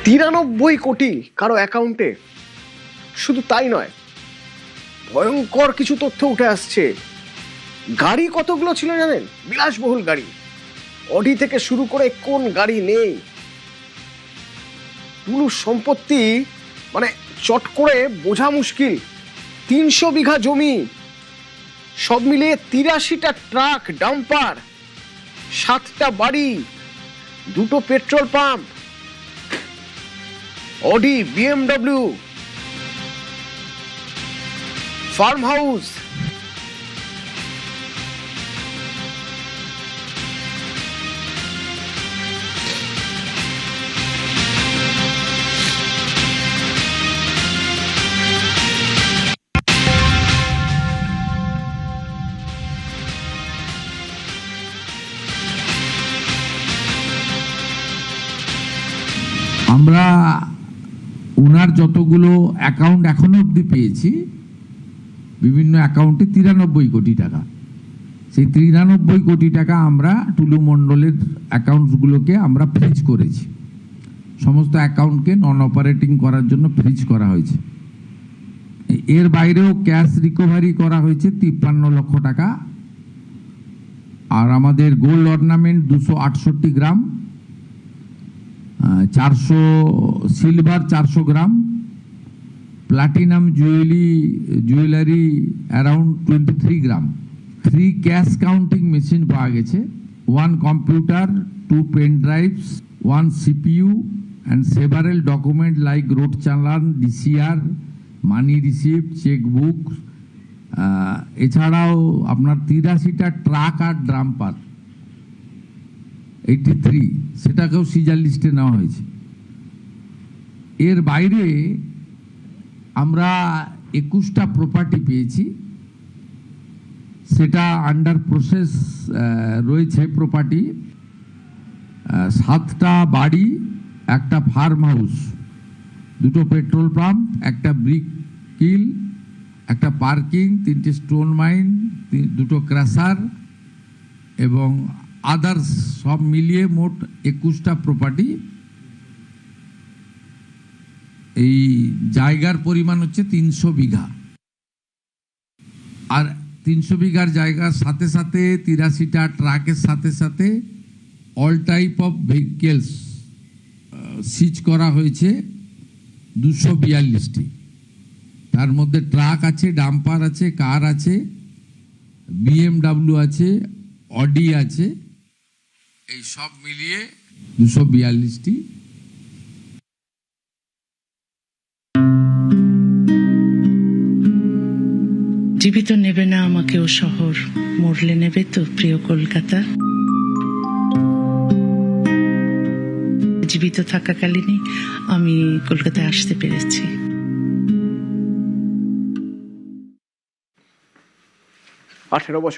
93 কোটি কারো অ্যাকাউন্টে। শুধু তাই নয়, ভয়ঙ্কর কিছু তথ্য উঠে আসছে। গাড়ি কতগুলো ছিল জানেন? বিলাসবহুল গাড়ি, অডি থেকে শুরু করে কোন গাড়ি নেই। পুরো সম্পত্তি মানে চট করে বোঝা মুশকিল। 300 বিঘা জমি, সব মিলিয়ে 83টা ট্রাক, ডাম্পার, 7টা বাড়ি, 2টো petrol pump, Audi, BMW, farm house. আমরা ওনার যতগুলো অ্যাকাউন্ট এখনো অবধি পেয়েছি, বিভিন্ন অ্যাকাউন্টে 93 কোটি টাকা। সেই 93 কোটি টাকা আমরা টুলু মণ্ডলের অ্যাকাউন্টসগুলোকে আমরা ফ্রিজ করেছি। সমস্ত অ্যাকাউন্টকে নন অপারেটিং করার জন্য ফ্রিজ করা হয়েছে। এর বাইরেও ক্যাশ রিকভারি করা হয়েছে 53 লক্ষ টাকা। আর আমাদের gold ornament 268 gram, 400 silver 400 gram, platinum jewellery around 23 gram, 3 cash counting machine পাওয়া গেছে, 1 computer, 2 pen drives, 1 CPU and several document like road challan, DCR, money receipt, chequebook. এছাড়াও আপনার 83টা ট্রাক আর ডাম্পার 83, সেটাকেও সিজার লিস্টে নেওয়া হয়েছে। এর বাইরে আমরা 21টা প্রপার্টি পেয়েছি, সেটা আন্ডার প্রসেস রয়েছে। প্রপার্টি 7টা বাড়ি, একটা ফার্ম হাউস, 2টো পেট্রোল পাম্প, একটা ব্রিক কিল, একটা পার্কিং, 3টে স্টোন মাইন, 2টো ক্রাশার এবং আদার্স সব মিলিয়ে মোট 21টা প্রপার্টি। এই জায়গার পরিমাণ হচ্ছে 300 বিঘা। আর 300 বিঘার জায়গার সাথে সাথে 83টা ট্রাকের সাথে সাথে অল টাইপ অফ ভেহিকেলস সিজ করা হয়েছে 242টি। তার মধ্যে ট্রাক আছে, ডাম্পার আছে, কার আছে, BMW আছে, অডি আছে, এই সব মিলিয়ে 242টি। জীবিত নেবে না আমাকে ও শহর, মরলে নেবে তো প্রিয় কলকাতা। জীবিত থাকাকালীনই আমি কলকাতায় আসতে পেরেছি। 18 বছর